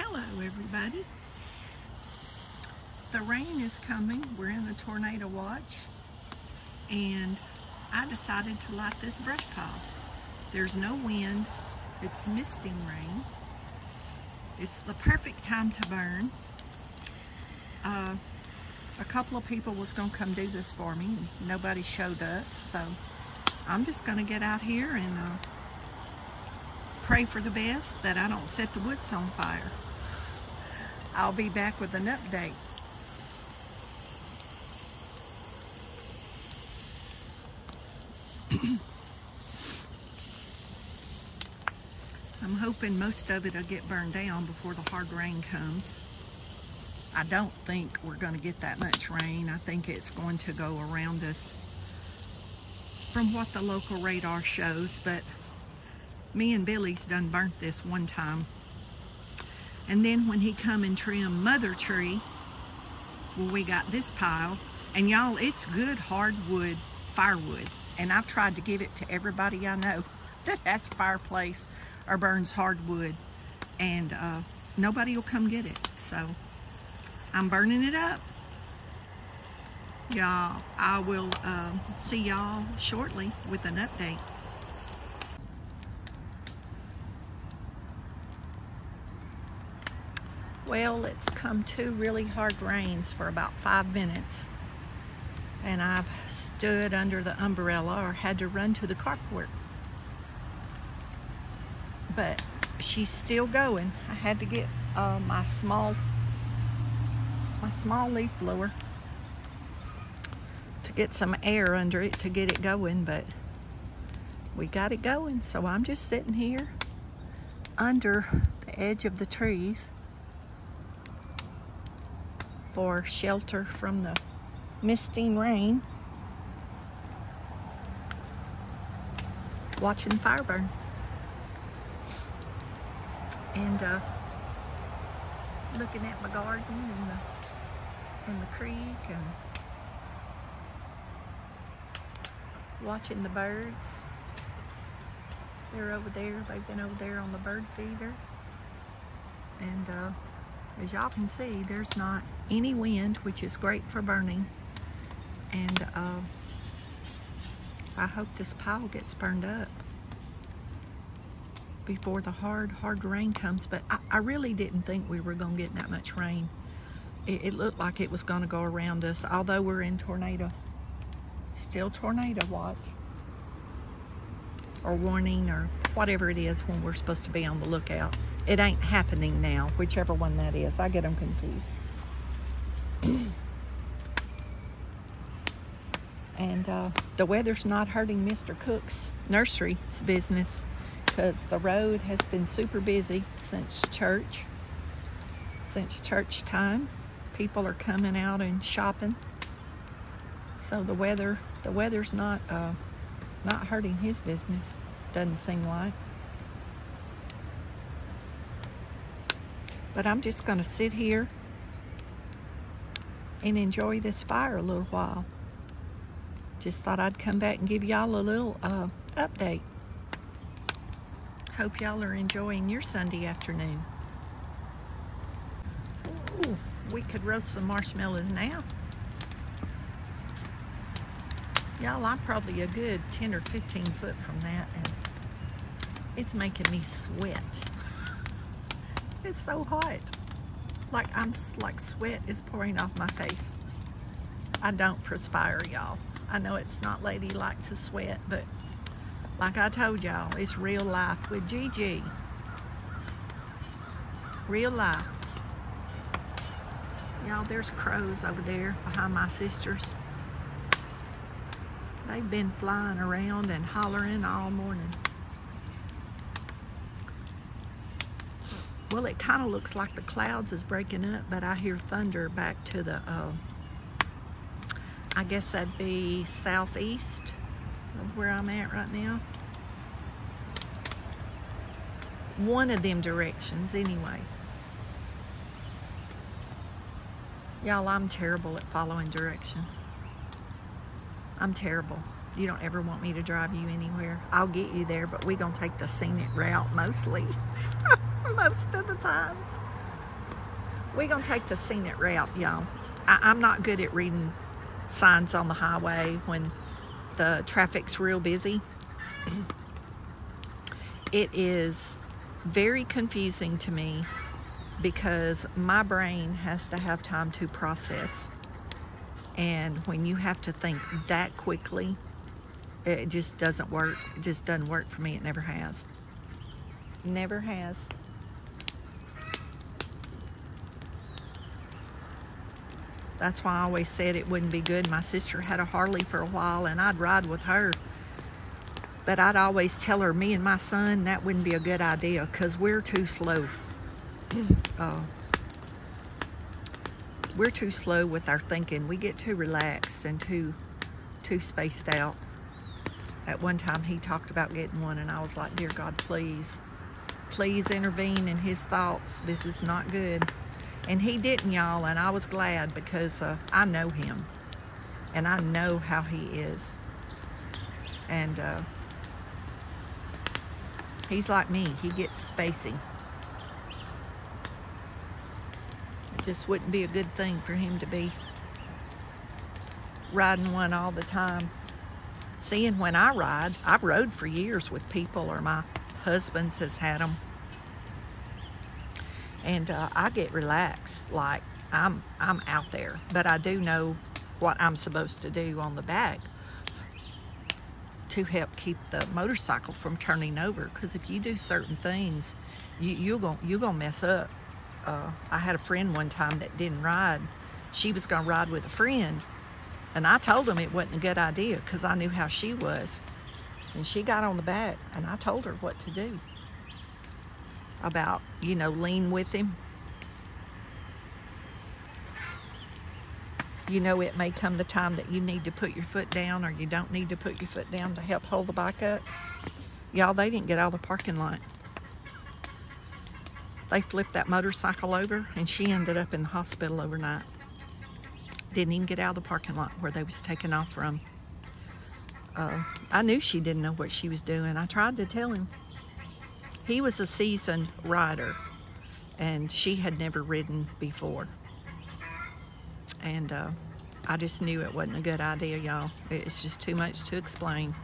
Hello everybody. The rain is coming. We're in the tornado watch and I decided to light this brush pile. There's no wind. It's misting rain. It's the perfect time to burn. A couple of people was going to come do this for me and nobody showed up, so I'm just going to get out here and pray for the best that I don't set the woods on fire. I'll be back with an update. I'm hoping most of it will get burned down before the hard rain comes. I don't think we're going to get that much rain. I think it's going to go around us from what the local radar shows, but me and Billy's done burnt this one time. And then when he come and trim Mother Tree, well, we got this pile. And y'all, it's good hardwood firewood. And I've tried to give it to everybody I know that has a fireplace or burns hardwood. And nobody will come get it. So I'm burning it up. Y'all, I will see y'all shortly with an update. Well, it's come two really hard rains for about 5 minutes. And I've stood under the umbrella or had to run to the carport. But she's still going. I had to get my small leaf blower to get some air under it to get it going, but we got it going. So I'm just sitting here under the edge of the trees for shelter from the misting rain, watching fire burn. And looking at my garden and the creek and watching the birds. They're over there. They've been over there on the bird feeder. And as y'all can see, there's not any wind, which is great for burning. And I hope this pile gets burned up before the hard rain comes. But I really didn't think we were going to get that much rain. It looked like it was going to go around us, although we're in still tornado watch or warning or whatever it is when we're supposed to be on the lookout. It ain't happening now, whichever one that is. I get them confused. And the weather's not hurting Mr. Cook's nursery's business because the road has been super busy since church time. People are coming out and shopping. So the weather's not hurting his business, doesn't seem like. But I'm just going to sit here and enjoy this fire a little while. Just thought I'd come back and give y'all a little update. Hope y'all are enjoying your Sunday afternoon. Ooh, we could roast some marshmallows now. Y'all, I'm probably a good 10 or 15 foot from that, and it's making me sweat. It's so hot. Like sweat is pouring off my face. I don't perspire, y'all. I know it's not ladylike to sweat, but like I told y'all, it's real life with Gigi. Real life. Y'all, there's crows over there behind my sisters. They've been flying around and hollering all morning. Well, it kind of looks like the clouds is breaking up, but I hear thunder back to the, I guess that'd be southeast of where I'm at right now. One of them directions, anyway. Y'all, I'm terrible at following directions. I'm terrible. You don't ever want me to drive you anywhere. I'll get you there, but we're gonna take the scenic route mostly. Most of the time. We're gonna take the scenic route, y'all. I'm not good at reading signs on the highway when the traffic's real busy. It is very confusing to me because my brain has to have time to process. And when you have to think that quickly, it just doesn't work. It just doesn't work for me. It never has. Never has. That's why I always said it wouldn't be good. My sister had a Harley for a while and I'd ride with her. But I'd always tell her, me and my son, that wouldn't be a good idea because we're too slow. We're too slow with our thinking. We get too relaxed and too spaced out. At one time he talked about getting one and I was like, dear God, please intervene in his thoughts. This is not good. And he didn't, y'all, and I was glad because I know him and I know how he is. And he's like me. He gets spacey. It just wouldn't be a good thing for him to be riding one all the time. Seeing when I ride, I've rode for years with people, or my husband's has had them. And I get relaxed, like I'm out there. But I do know what I'm supposed to do on the back to help keep the motorcycle from turning over. Because if you do certain things, you're gonna mess up. I had a friend one time that didn't ride. She was gonna ride with a friend, and I told him it wasn't a good idea because I knew how she was. And she got on the back, and I told her what to do. About, you know, lean with him. You know, it may come the time that you need to put your foot down or you don't need to put your foot down to help hold the bike up. Y'all, they didn't get out of the parking lot. They flipped that motorcycle over and she ended up in the hospital overnight. Didn't even get out of the parking lot where they was taking off from. I knew she didn't know what she was doing. I tried to tell him. He was a seasoned rider, and she had never ridden before. And I just knew it wasn't a good idea, y'all. It's just too much to explain.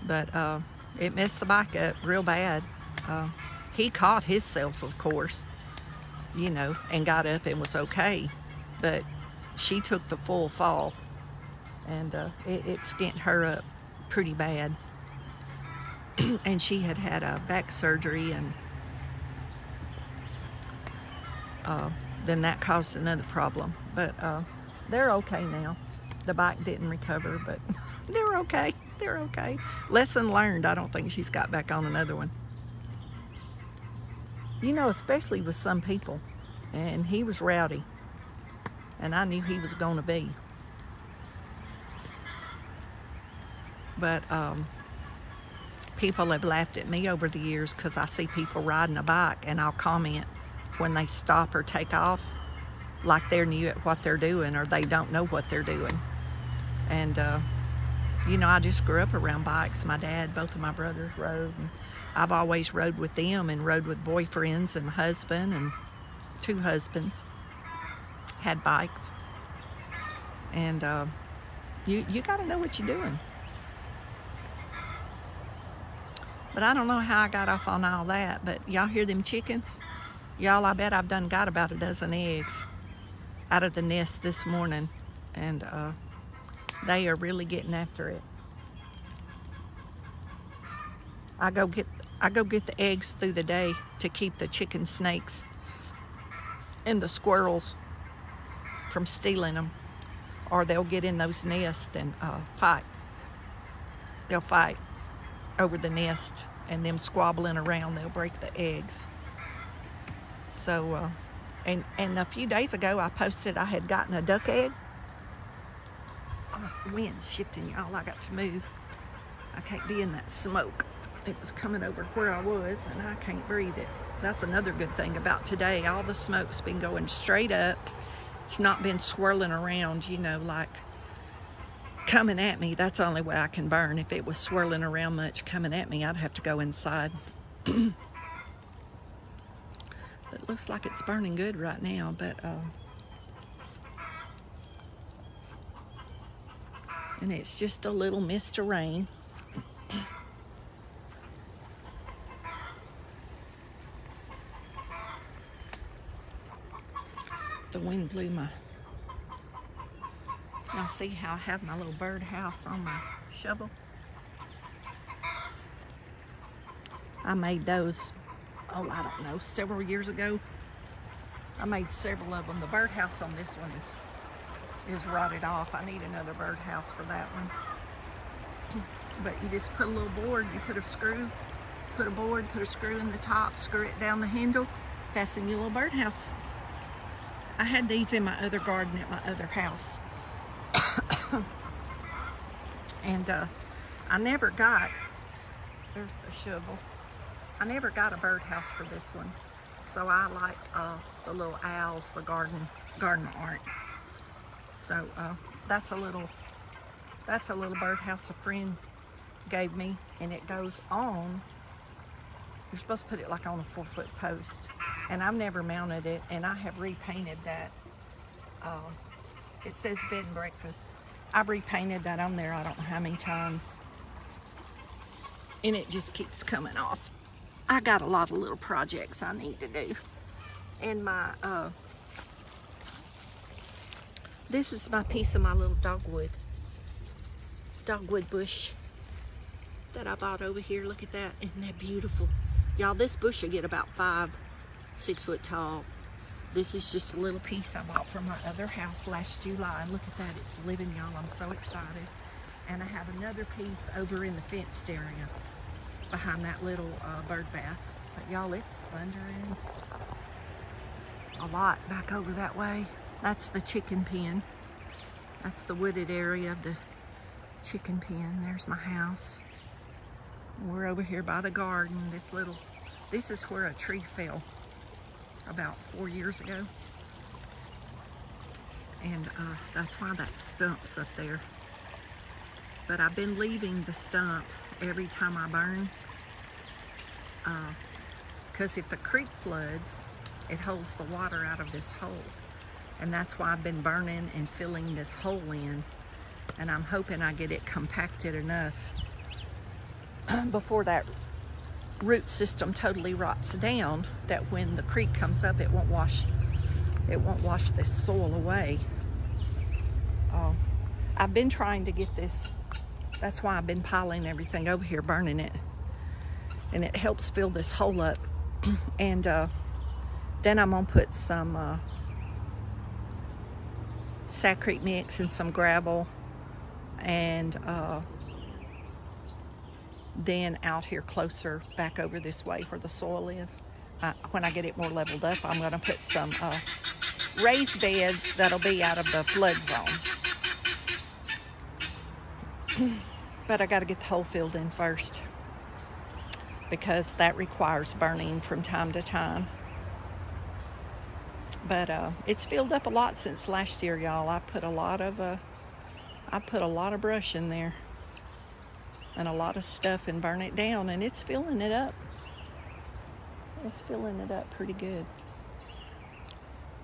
But it messed the bike up real bad. He caught himself, of course, you know, and got up and was okay. But she took the full fall, and it skint her up pretty bad. And she had had a back surgery, and then that caused another problem. But they're okay now. The bike didn't recover, but they're okay. They're okay. Lesson learned. I don't think she's got back on another one. You know, especially with some people. And he was rowdy. And I knew he was going to be. But people have laughed at me over the years because I see people riding a bike and I'll comment when they stop or take off like they're new at what they're doing or they don't know what they're doing. And you know, I just grew up around bikes. My dad, both of my brothers rode, and I've always rode with them and rode with boyfriends and husband, and 2 husbands had bikes. And you got to know what you're doing. But I don't know how I got off on all that. But y'all hear them chickens? Y'all, I bet I've done got about a dozen eggs out of the nest this morning. And they are really getting after it. I go get the eggs through the day to keep the chicken snakes and the squirrels from stealing them. Or they'll get in those nests and fight. They'll fight over the nest, and them squabbling around, they'll break the eggs. So and a few days ago I posted I had gotten a duck egg. Oh, the wind's shifting, y'all. I got to move. I can't be in that smoke. It was coming over where I was and I can't breathe it. That's another good thing about today. All the smoke's been going straight up. It's not been swirling around, you know, like coming at me. That's the only way I can burn. If it was swirling around much coming at me, I'd have to go inside. It looks like it's burning good right now, but and it's just a little mist of rain. The wind blew my... Y'all see how I have my little bird house on my shovel? I made those, oh, I don't know, several years ago. I made several of them. The birdhouse on this one is rotted off. I need another birdhouse for that one. But you just put a little board, you put a screw, put a board, put a screw in the top, screw it down the handle, that's in your little birdhouse. I had these in my other garden at my other house. And I never got, there's the shovel. I never got a birdhouse for this one. So I like the little owls, the garden art. So that's a little birdhouse a friend gave me, and it goes on. You're supposed to put it like on a 4-foot post, and I've never mounted it, and I have repainted that. It says bed and breakfast. I've repainted that on there I don't know how many times, and it just keeps coming off. I got a lot of little projects I need to do. And my this is my piece of my little dogwood bush that I bought over here. Look at that. Isn't that beautiful? Y'all, this bush will get about 5-6 foot tall. This is just a little piece I bought from my other house last July. And look at that, it's living, y'all. I'm so excited. And I have another piece over in the fenced area behind that little bird bath. But y'all, it's thundering a lot back over that way. That's the chicken pen. That's the wooded area of the chicken pen. There's my house. We're over here by the garden. This is where a tree fell about 4 years ago. And that's why that stump's up there. But I've been leaving the stump every time I burn. Because if the creek floods, it holds the water out of this hole. And that's why I've been burning and filling this hole in. And I'm hoping I get it compacted enough before that root system totally rots down, that when the creek comes up, it won't wash this soil away. I've been trying to get this, that's why I've been piling everything over here, burning it, and it helps fill this hole up. And then I'm gonna put some Sakrete mix and some gravel, and then out here closer back over this way where the soil is, when I get it more leveled up, I'm going to put some raised beds that'll be out of the flood zone. But I got to get the hole filled in first, because that requires burning from time to time. But it's filled up a lot since last year, y'all. I put a lot of brush in there and a lot of stuff and burn it down, and it's filling it up. It's filling it up pretty good.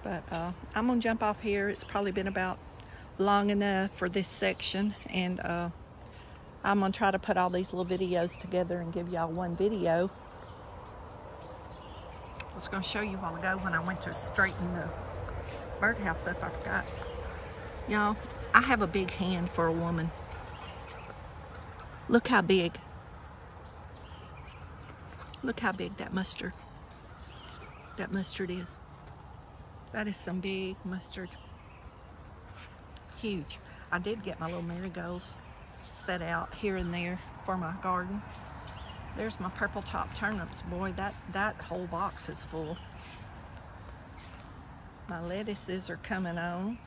But I'm gonna jump off here. It's probably been about long enough for this section, and I'm gonna try to put all these little videos together and give y'all one video. I was gonna show you a while ago when I went to straighten the birdhouse up, I forgot. Y'all, I have a big hand for a woman. Look how big. Look how big that mustard is. That is some big mustard. Huge. I did get my little marigolds set out here and there for my garden. There's my purple top turnips. Boy, that whole box is full. My lettuces are coming on.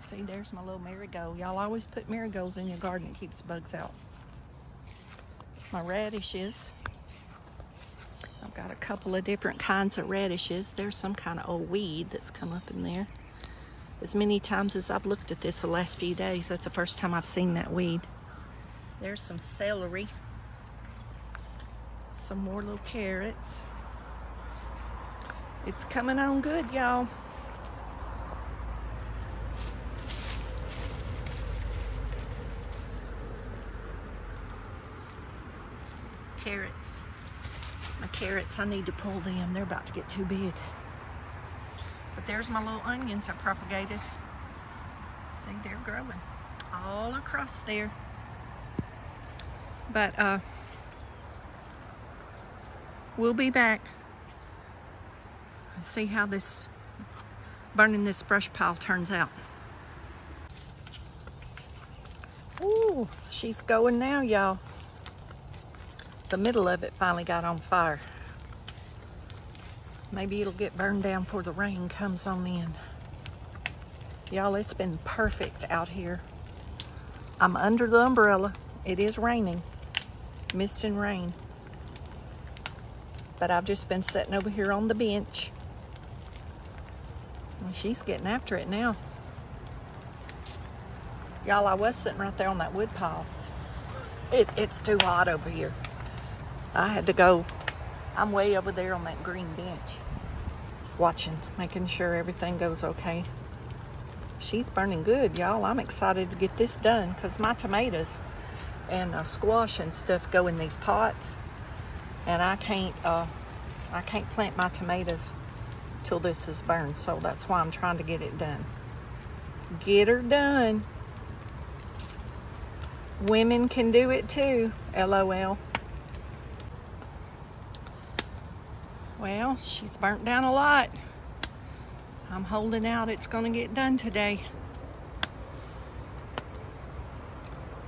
See, there's my little marigold. Y'all always put marigolds in your garden. It keeps bugs out. My radishes. I've got a couple of different kinds of radishes. There's some kind of old weed that's come up in there. As many times as I've looked at this the last few days, that's the first time I've seen that weed. There's some celery. Some more little carrots. It's coming on good, y'all. Carrots. My carrots, I need to pull them. They're about to get too big. But there's my little onions I propagated. See, they're growing all across there. But we'll be back. See how this burning this brush pile turns out. Ooh, she's going now, y'all. The middle of it finally got on fire. Maybe it'll get burned down before the rain comes on in. Y'all, it's been perfect out here. I'm under the umbrella. It is raining. Mist and rain. But I've just been sitting over here on the bench. And she's getting after it now. Y'all, I was sitting right there on that wood pile. It's too hot over here. I had to go. I'm way over there on that green bench. Watching, making sure everything goes okay. She's burning good, y'all. I'm excited to get this done because my tomatoes and squash and stuff go in these pots. And I can't plant my tomatoes till this is burned. So that's why I'm trying to get it done. Get her done. Women can do it too, LOL. Well, she's burnt down a lot. I'm holding out. It's gonna get done today.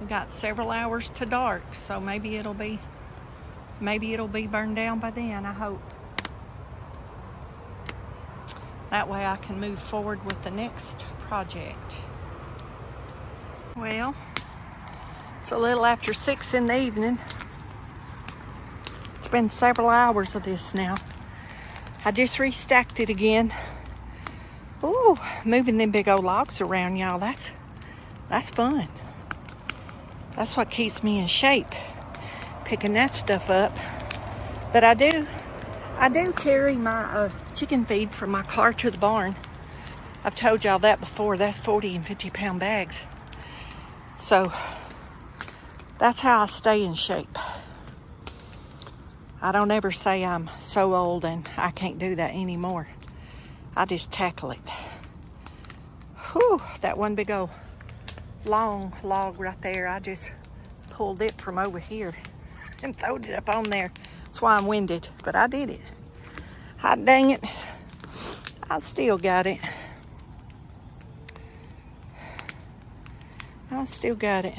We got several hours to dark, so maybe it'll be burned down by then, I hope. That way I can move forward with the next project. Well, it's a little after 6 in the evening. It's been several hours of this now. I just restacked it again. Ooh, moving them big old logs around, y'all, that's fun. That's what keeps me in shape, picking that stuff up. But I do carry my chicken feed from my car to the barn. I've told y'all that before. That's 40 and 50 pound bags. So that's how I stay in shape. I don't ever say I'm so old and I can't do that anymore. I just tackle it. Whew, that one big old long log right there, I just pulled it from over here and throwed it up on there. That's why I'm winded, but I did it. Hot dang it, I still got it. I still got it.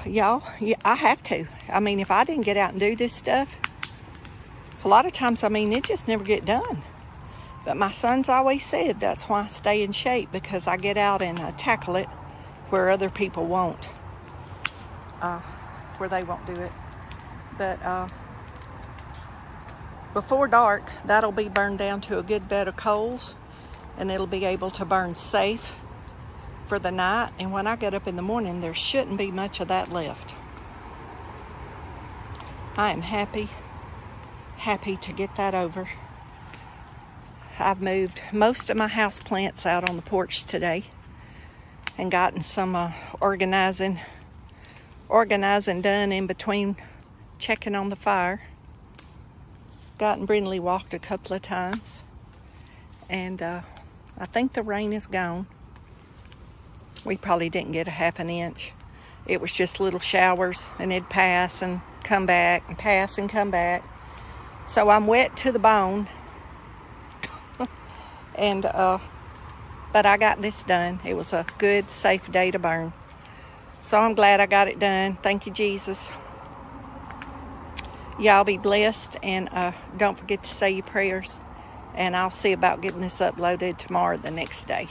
Y'all, yeah, I have to. I mean, if I didn't get out and do this stuff, a lot of times, I mean, it just never get done. But my son's always said that's why I stay in shape, because I get out and tackle it where other people won't. Where they won't do it. But before dark, that'll be burned down to a good bed of coals, and it'll be able to burn safe for the night. And when I get up in the morning, there shouldn't be much of that left. I am happy to get that over. I've moved most of my house plants out on the porch today and gotten some organizing done in between checking on the fire. Gotten Brindley walked a couple of times, and I think the rain is gone. We probably didn't get a half an inch. It was just little showers, and it'd pass and come back and pass and come back. So I'm wet to the bone. And but I got this done. It was a good, safe day to burn. So I'm glad I got it done. Thank you, Jesus. Y'all be blessed, and don't forget to say your prayers. And I'll see about getting this uploaded tomorrow, the next day.